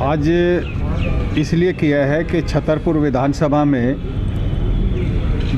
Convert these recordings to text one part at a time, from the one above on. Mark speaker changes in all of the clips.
Speaker 1: आज इसलिए किया है कि छतरपुर विधानसभा में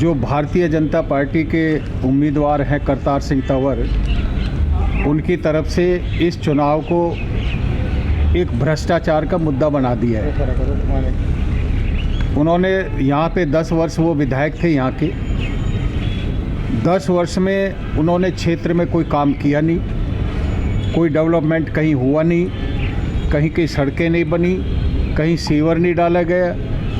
Speaker 1: जो भारतीय जनता पार्टी के उम्मीदवार हैं करतार सिंह तंवर, उनकी तरफ से इस चुनाव को एक भ्रष्टाचार का मुद्दा बना दिया है। उन्होंने यहाँ पे 10 वर्ष वो विधायक थे यहाँ के, 10 वर्ष में उन्होंने क्षेत्र में कोई काम किया नहीं, कोई डेवलपमेंट कहीं हुआ नहीं, कहीं की सड़कें नहीं बनी, कहीं सीवर नहीं डाला गया,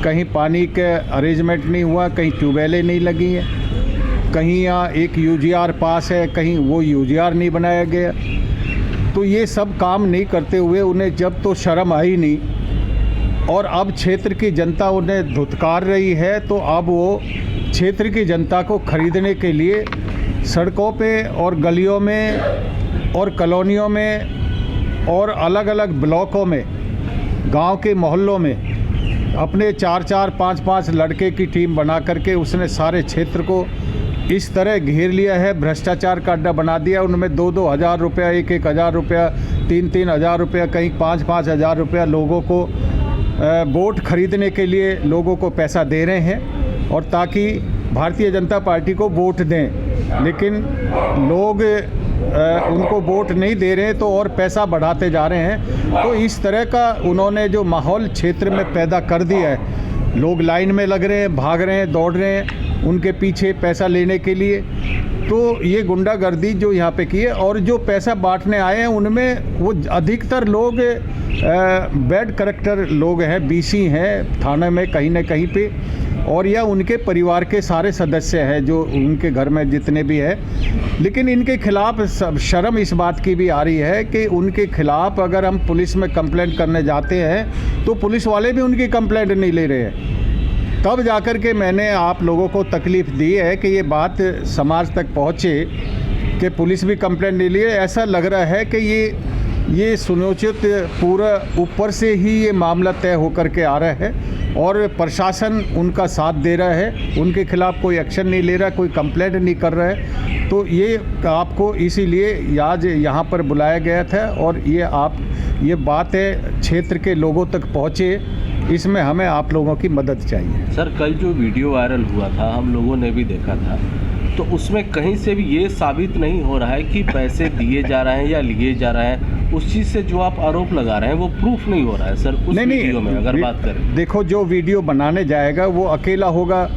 Speaker 1: कहीं पानी का अरेंजमेंट नहीं हुआ, कहीं ट्यूबवेलें नहीं लगी हैं, कहीं यहाँ एक यूजीआर पास है, कहीं वो यूजीआर नहीं बनाया गया। तो ये सब काम नहीं करते हुए उन्हें जब तो शर्म आई नहीं और अब क्षेत्र की जनता उन्हें धुतकार रही है, तो अब वो क्षेत्र की जनता को खरीदने के लिए सड़कों पे और गलियों में और कॉलोनियों में और अलग अलग ब्लॉकों में, गांव के मोहल्लों में अपने 4-4, 5-5 लड़के की टीम बना करके उसने सारे क्षेत्र को इस तरह घेर लिया है, भ्रष्टाचार का अड्डा बना दिया। उनमें 2-2 हज़ार रुपया, 1-1 हज़ार रुपया, 3-3 हज़ार रुपया, कहीं 5-5 हज़ार रुपया लोगों को वोट खरीदने के लिए लोगों को पैसा दे रहे हैं और ताकि भारतीय जनता पार्टी को वोट दें। लेकिन लोग उनको वोट नहीं दे रहे हैं तो और पैसा बढ़ाते जा रहे हैं। तो इस तरह का उन्होंने जो माहौल क्षेत्र में पैदा कर दिया है, लोग लाइन में लग रहे हैं, भाग रहे हैं, दौड़ रहे हैं उनके पीछे पैसा लेने के लिए। तो ये गुंडागर्दी जो यहाँ पे की है, और जो पैसा बांटने आए हैं उनमें वो अधिकतर लोग बैड कैरेक्टर लोग हैं, बीसी हैं थाने में कहीं ना कहीं पे, और या उनके परिवार के सारे सदस्य हैं जो उनके घर में जितने भी हैं। लेकिन इनके खिलाफ शर्म इस बात की भी आ रही है कि उनके खिलाफ अगर हम पुलिस में कंप्लेंट करने जाते हैं तो पुलिस वाले भी उनकी कंप्लेंट नहीं ले रहे हैं। तब जाकर के मैंने आप लोगों को तकलीफ़ दी है कि ये बात समाज तक पहुँचे कि पुलिस भी कंप्लेंट नहीं लिए। ऐसा लग रहा है कि ये सुनियोजित पूरा ऊपर से ही ये मामला तय होकर के आ रहा है और प्रशासन उनका साथ दे रहा है, उनके खिलाफ कोई एक्शन नहीं ले रहा, कोई कंप्लेंट नहीं कर रहा है। तो ये आपको इसीलिए आज यहाँ पर बुलाया गया था और ये बात है क्षेत्र के लोगों तक पहुँचे, इसमें हमें आप लोगों की मदद चाहिए।
Speaker 2: सर, कल जो वीडियो वायरल हुआ था हम लोगों ने भी देखा था, तो उसमें कहीं से भी ये साबित नहीं हो रहा है कि पैसे दिए जा रहे हैं या लिए जा रहे हैं। उस चीज़ से जो आप आरोप लगा रहे हैं वो प्रूफ नहीं हो रहा है सर उस वीडियो में। अगर बात करें,
Speaker 1: देखो, जो वीडियो बनाने जाएगा वो अकेला होगा,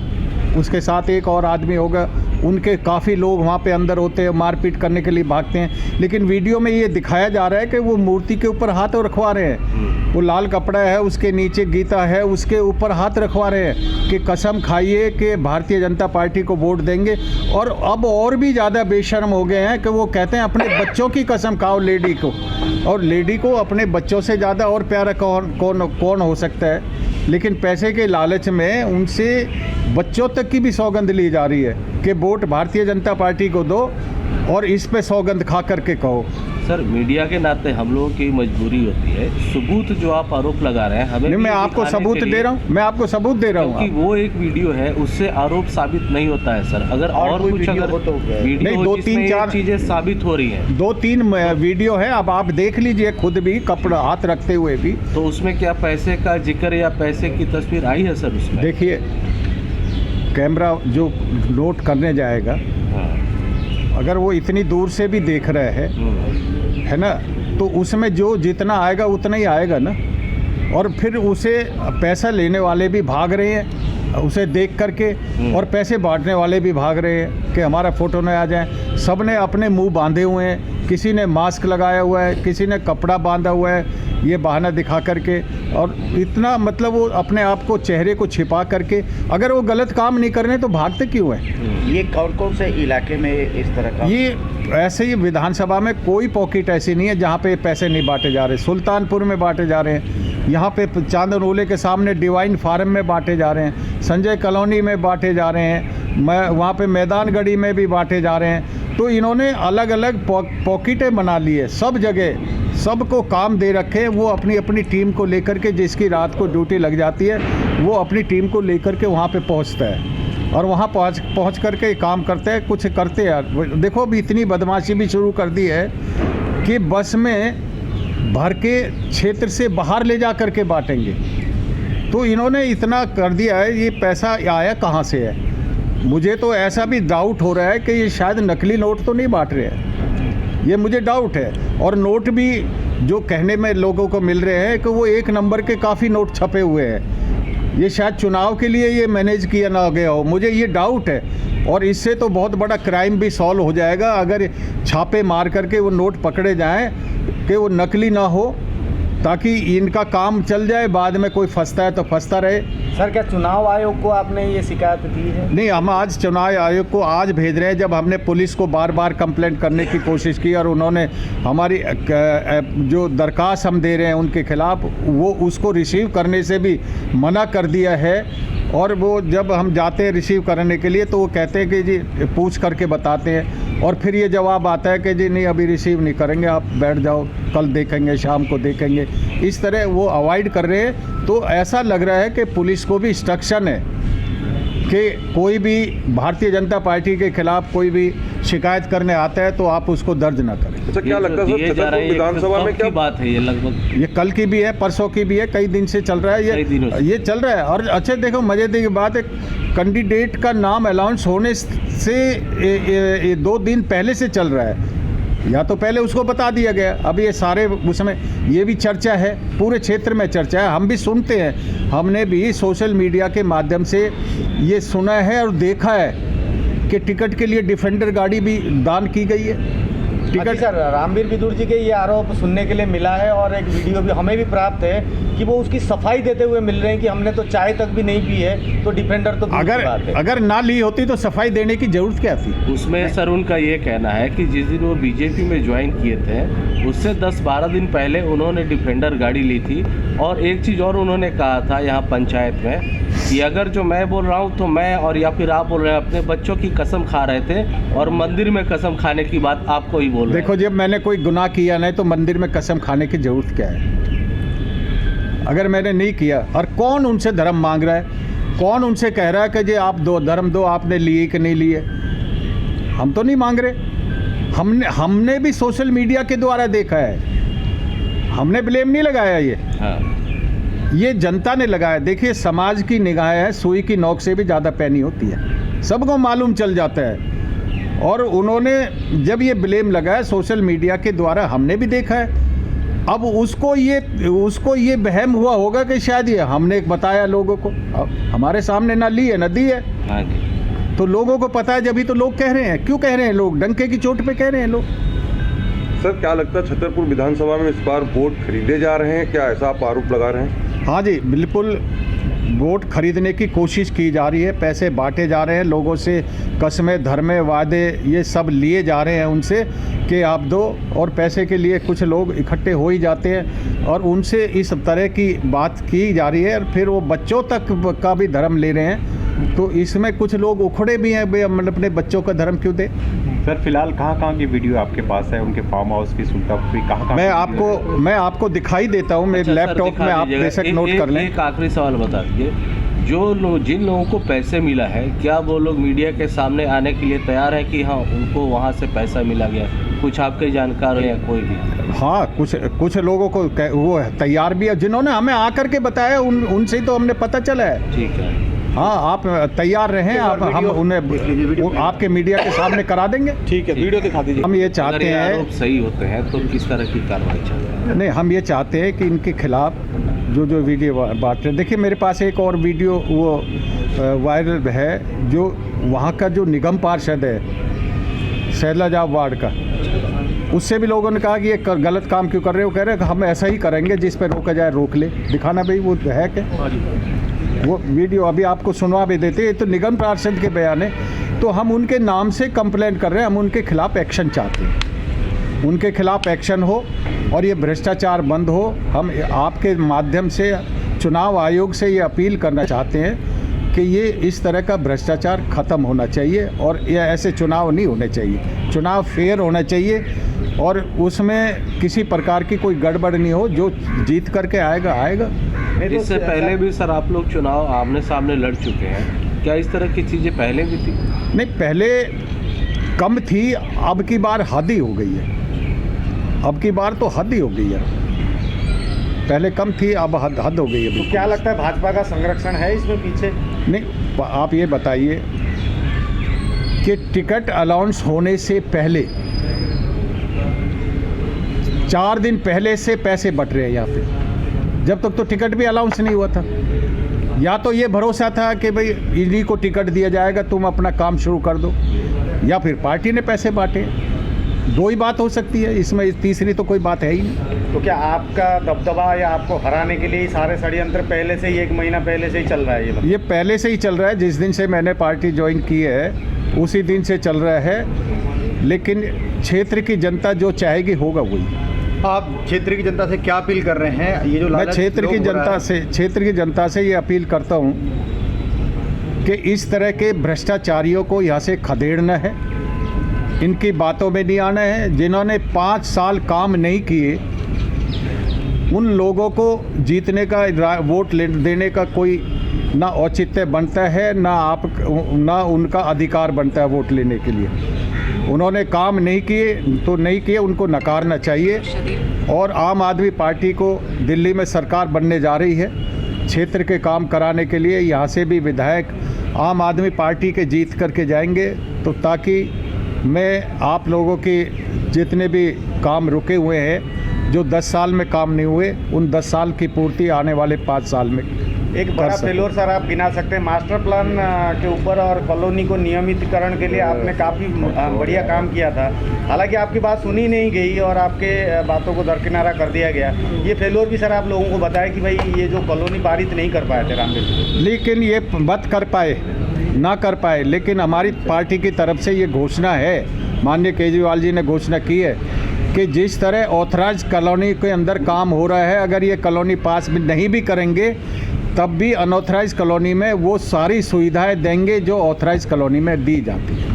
Speaker 1: उसके साथ एक और आदमी होगा, उनके काफ़ी लोग वहाँ पे अंदर होते हैं, मारपीट करने के लिए भागते हैं। लेकिन वीडियो में ये दिखाया जा रहा है कि वो मूर्ति के ऊपर हाथ रखवा रहे हैं, वो लाल कपड़ा है, उसके नीचे गीता है, उसके ऊपर हाथ रखवा रहे हैं कि कसम खाइए कि भारतीय जनता पार्टी को वोट देंगे। और अब और भी ज़्यादा बेशर्म हो गए हैं कि वो कहते हैं अपने बच्चों की कसम खाओ लेडी को, और लेडी को अपने बच्चों से ज़्यादा और प्यारा कौन हो सकता है। लेकिन पैसे के लालच में उनसे बच्चों तक की भी सौगंध ली जा रही है कि वोट भारतीय जनता पार्टी को दो, और इस पे सौगंध खा करके कहो।
Speaker 2: सर, मीडिया के नाते हम लोगों की मजबूरी होती है, सबूत जो आप आरोप लगा रहे हैं हमें
Speaker 1: नहीं, मैं आपको सबूत दे रहा हूँ, मैं आपको सबूत दे रहा हूँ।
Speaker 2: क्योंकि वो एक वीडियो है, उससे आरोप साबित नहीं होता है सर। अगर और कुछ अगर वीडियो
Speaker 1: नहीं,
Speaker 2: 2-3-4 चीजें साबित हो रही हैं,
Speaker 1: 2-3 वीडियो है, अब आप देख लीजिए खुद भी, कपड़ा हाथ रखते हुए भी।
Speaker 2: तो उसमें क्या पैसे का जिक्र या पैसे की तस्वीर आई है सर उसमें?
Speaker 1: देखिए, कैमरा जो नोट करने जाएगा, अगर वो इतनी दूर से भी देख रहे है ना, तो उसमें जो जितना आएगा उतना ही आएगा ना। और फिर उसे पैसा लेने वाले भी भाग रहे हैं उसे देख करके, और पैसे बांटने वाले भी भाग रहे हैं कि हमारा फ़ोटो न आ जाए। सब ने अपने मुंह बांधे हुए हैं, किसी ने मास्क लगाया हुआ है, किसी ने कपड़ा बांधा हुआ है, ये बहाना दिखा करके, और इतना मतलब वो अपने आप को, चेहरे को छिपा करके, अगर वो गलत काम नहीं कर रहे तो भागते क्यों हैं?
Speaker 3: ये कौन से इलाके में इस तरह का?
Speaker 1: ये ऐसे ही विधानसभा में कोई पॉकेट ऐसी नहीं है जहाँ पे पैसे नहीं बांटे जा रहे। सुल्तानपुर में बांटे जा रहे हैं, यहाँ पे चांदनोले के सामने डिवाइन फार्म में बांटे जा रहे हैं, संजय कॉलोनी में बांटे जा रहे हैं, वहाँ पे मैदान गढ़ी में भी बांटे जा रहे हैं। तो इन्होंने अलग अलग पॉकेटें बना ली है, सब जगह सबको काम दे रखे हैं। वो अपनी अपनी टीम को लेकर के, जिसकी रात को ड्यूटी लग जाती है, वो अपनी टीम को लेकर के वहाँ पे पहुँचता है और वहाँ पहुँच करके काम करते हैं, कुछ करते हैं। देखो, अभी इतनी बदमाशी भी शुरू कर दी है कि बस में भर के क्षेत्र से बाहर ले जा कर के बांटेंगे। तो इन्होंने इतना कर दिया है, ये पैसा आया कहाँ से है? मुझे तो ऐसा भी डाउट हो रहा है कि ये शायद नकली नोट तो नहीं बांट रहे हैं, ये मुझे डाउट है। और नोट भी जो कहने में लोगों को मिल रहे हैं कि वो 1 नंबर के काफ़ी नोट छपे हुए हैं, ये शायद चुनाव के लिए ये मैनेज किया ना गया हो, मुझे ये डाउट है। और इससे तो बहुत बड़ा क्राइम भी सॉल्व हो जाएगा अगर छापे मार करके वो नोट पकड़े जाएं कि वो नकली ना हो, ताकि इनका काम चल जाए, बाद में कोई फंसता है तो फंसता रहे।
Speaker 4: सर, क्या चुनाव आयोग को आपने ये शिकायत दी है?
Speaker 1: नहीं, हम आज चुनाव आयोग को आज भेज रहे हैं, जब हमने पुलिस को बार बार कंप्लेंट करने की कोशिश की और उन्होंने हमारी जो दरखास्त हम दे रहे हैं उनके खिलाफ, वो उसको रिसीव करने से भी मना कर दिया है। और वो जब हम जाते हैं रिसीव करने के लिए तो वो कहते हैं कि जी पूछ करके बताते हैं, और फिर ये जवाब आता है कि जी नहीं अभी रिसीव नहीं करेंगे, आप बैठ जाओ, कल देखेंगे, शाम को देखेंगे। इस तरह वो अवॉइड कर रहे हैं। तो ऐसा लग रहा है कि पुलिस को भी इंस्ट्रक्शन है कि कोई भी भारतीय जनता पार्टी के खिलाफ कोई भी शिकायत करने आता है तो आप उसको दर्ज ना करें।
Speaker 5: अच्छा, क्या लगता है सर, छतरपुर विधानसभा में क्या
Speaker 2: बात है? ये लगभग
Speaker 1: ये कल की भी है, परसों की भी है, कई दिन से चल रहा है ये चल रहा है। और अच्छा देखो, मजे की बात है, कैंडिडेट का नाम अनाउंस होने से 2 दिन पहले से चल रहा है, या तो पहले उसको बता दिया गया। अब ये सारे उसमें ये भी चर्चा है, पूरे क्षेत्र में चर्चा है, हम भी सुनते हैं, हमने भी सोशल मीडिया के माध्यम से ये सुना है और देखा है कि टिकट के लिए डिफेंडर गाड़ी भी दान की गई है।
Speaker 4: टिकट सर, रामवीर विदुर जी के ये आरोप सुनने के लिए मिला है और एक वीडियो भी हमें भी प्राप्त है कि वो उसकी सफाई देते हुए मिल रहे हैं कि हमने तो चाय तक भी नहीं पी है, तो डिफेंडर तो
Speaker 1: अगर ना ली होती तो सफाई देने की जरूरत क्या थी?
Speaker 2: उसमें सर उनका ये कहना है कि जिस दिन वो बीजेपी में ज्वाइन किए थे उससे 10-12 दिन पहले उन्होंने डिफेंडर गाड़ी ली थी। और एक चीज़ और उन्होंने कहा था यहाँ पंचायत में कि अगर जो मैं बोल रहा हूँ तो मैं और या फिर आप बोल रहे हैं, अपने बच्चों की कसम खा रहे थे और मंदिर में कसम खाने की बात आपको ही बोल रहे हैं।
Speaker 1: देखो, जब मैंने कोई गुनाह किया नहीं तो मंदिर में कसम खाने की जरूरत क्या है? अगर मैंने नहीं किया, और कौन उनसे धर्म मांग रहा है? कौन उनसे कह रहा है कि जी आप धर्म दो, आपने लिए कि नहीं लिए? हम तो नहीं मांग रहे। हमने भी सोशल मीडिया के द्वारा देखा है, हमने ब्लेम नहीं लगाया ये जनता ने लगाया। देखिए, समाज की निगाह है, सुई की नोक से भी ज़्यादा पैनी होती है, सबको मालूम चल जाता है। और उन्होंने जब ये ब्लेम लगाया सोशल मीडिया के द्वारा, हमने भी देखा है। अब उसको ये वहम हुआ होगा कि शायद ये हमने बताया लोगों को, अब हमारे सामने ना ली है ना दी है, तो लोगों को पता है, जब ही तो लोग कह रहे हैं। क्यों कह रहे हैं लोग? डंके की चोट पे कह रहे हैं लोग।
Speaker 5: सर, क्या लगता है छतरपुर विधानसभा में इस बार वोट खरीदे जा रहे हैं? क्या ऐसा आप आरोप लगा रहे हैं?
Speaker 1: हाँ जी, बिल्कुल वोट खरीदने की कोशिश की जा रही है, पैसे बांटे जा रहे हैं, लोगों से कस्में, धर्मे, वादे ये सब लिए जा रहे हैं उनसे कि आप दो, और पैसे के लिए कुछ लोग इकट्ठे हो ही जाते हैं और उनसे इस तरह की बात की जा रही है। और फिर वो बच्चों तक का भी धर्म ले रहे हैं, तो इसमें कुछ लोग उखड़े भी हैं, मतलब अपने बच्चों का धर्म क्यों दे।
Speaker 6: सर, फिलहाल कहाँ की वीडियो आपके पास है? उनके फार्म हाउस की, सुल्तानपुर, कहाँ?
Speaker 1: मैं आपको दिखाई देता हूँ, मेरे लैपटॉप में, आप बेशक नोट कर लें।
Speaker 2: एक आखिरी सवाल बता दीजिए, जिन लोगों को पैसे मिला है, क्या वो लोग मीडिया के सामने आने के लिए तैयार है कि हाँ उनको वहाँ से पैसा मिला गया? कुछ आपके जानकार हो या कोई भी?
Speaker 1: हाँ, कुछ लोगों को वो तैयार भी है, जिन्होंने हमें आकर के बताया, उनसे तो हमने पता चला है।
Speaker 2: ठीक है,
Speaker 1: हाँ, आप तैयार रहें, हम उन्हें आपके मीडिया के सामने करा देंगे।
Speaker 4: ठीक है, वीडियो दिखा दीजिए।
Speaker 1: हम ये चाहते हैं,
Speaker 2: सही होते हैं तो किस तरह की कार्रवाई चाहते हैं?
Speaker 1: नहीं, हम ये चाहते हैं कि इनके खिलाफ जो वीडियो बात रहे। देखिए, मेरे पास एक और वीडियो वो वायरल है, जो वहाँ का जो निगम पार्षद है सैलाजाब वार्ड का, उससे भी लोगों ने कहा कि ये गलत काम क्यों कर रहे हो? कह रहे हैं कि हम ऐसा ही करेंगे, जिस पर रोका जाए रोक ले। दिखाना भाई, वो है क्या वो वीडियो? अभी आपको सुनवा भी देते। ये तो निगम पार्षद के बयान है, तो हम उनके नाम से कंप्लेंट कर रहे हैं, हम उनके खिलाफ एक्शन चाहते हैं, उनके खिलाफ एक्शन हो और ये भ्रष्टाचार बंद हो। हम आपके माध्यम से चुनाव आयोग से ये अपील करना चाहते हैं कि ये इस तरह का भ्रष्टाचार ख़त्म होना चाहिए और ये ऐसे चुनाव नहीं होने चाहिए। चुनाव फेयर होना चाहिए और उसमें किसी प्रकार की कोई गड़बड़ नहीं हो, जो जीत करके आएगा आएगा।
Speaker 2: इससे पहले भी सर आप लोग चुनाव आमने सामने लड़ चुके हैं, क्या इस तरह की चीज़ें पहले भी थी?
Speaker 1: नहीं, पहले कम थी, अब की बार हद ही हो गई है, अब की बार तो हद ही हो गई है। पहले कम थी, अब हद हद हो गई है।
Speaker 4: तो क्या लगता है भाजपा का संरक्षण है इसमें पीछे?
Speaker 1: नहीं, आप ये बताइए कि टिकट अलाउंस होने से पहले 4 दिन पहले से पैसे बट रहे हैं यहाँ पे, जब तक तो टिकट भी अलाउंस नहीं हुआ था। या तो ये भरोसा था कि भाई इन्हीं को टिकट दिया जाएगा, तुम अपना काम शुरू कर दो, या फिर पार्टी ने पैसे बांटे। 2 ही बात हो सकती है इसमें, तीसरी तो कोई बात है ही नहीं।
Speaker 4: तो क्या आपका दबदबा या आपको हराने के लिए सारे षड्यंत्र पहले से ही 1 महीना पहले से ही चल रहा है?
Speaker 1: ये पहले से ही चल रहा है, जिस दिन से मैंने पार्टी ज्वाइन की है उसी दिन से चल रहा है, लेकिन क्षेत्र की जनता जो चाहेगी होगा वही।
Speaker 7: आप क्षेत्र की जनता से क्या अपील कर रहे हैं? ये जो
Speaker 1: मैं
Speaker 7: लालच
Speaker 1: क्षेत्र की
Speaker 7: लोग हो रहा
Speaker 1: जनता से ये अपील करता हूँ कि इस तरह के भ्रष्टाचारियों को यहाँ से खदेड़ना है, इनकी बातों में नहीं आना है। जिन्होंने 5 साल काम नहीं किए उन लोगों को जीतने का वोट देने का कोई ना औचित्य बनता है, ना उनका अधिकार बनता है वोट लेने के लिए। उन्होंने काम नहीं किए तो नहीं किए, उनको नकारना चाहिए। और आम आदमी पार्टी को दिल्ली में सरकार बनने जा रही है, क्षेत्र के काम कराने के लिए यहाँ से भी विधायक आम आदमी पार्टी के जीत करके जाएंगे, तो ताकि मैं आप लोगों के जितने भी काम रुके हुए हैं, जो 10 साल में काम नहीं हुए, उन 10 साल की पूर्ति आने वाले 5 साल में
Speaker 4: एक बड़ा फेल्योर सर आप गिना सकते हैं मास्टर प्लान के ऊपर और कॉलोनी को नियमितकरण के लिए आपने काफ़ी बढ़िया काम किया था। हालांकि आपकी बात सुनी नहीं गई और आपके बातों को दरकिनारा कर दिया गया। ये फेल्योर भी सर आप लोगों को बताया कि भाई ये जो कॉलोनी पारित नहीं कर पाए थे रामवीर,
Speaker 1: लेकिन ये मत कर पाए ना कर पाए, लेकिन हमारी पार्टी की तरफ से ये घोषणा है, माननीय केजरीवाल जी ने घोषणा की है कि जिस तरह ऑथराइज कॉलोनी के अंदर काम हो रहा है, अगर ये कॉलोनी पास भी नहीं भी करेंगे तब भी अनऑथराइज कॉलोनी में वो सारी सुविधाएं देंगे जो ऑथराइज कॉलोनी में दी जाती है।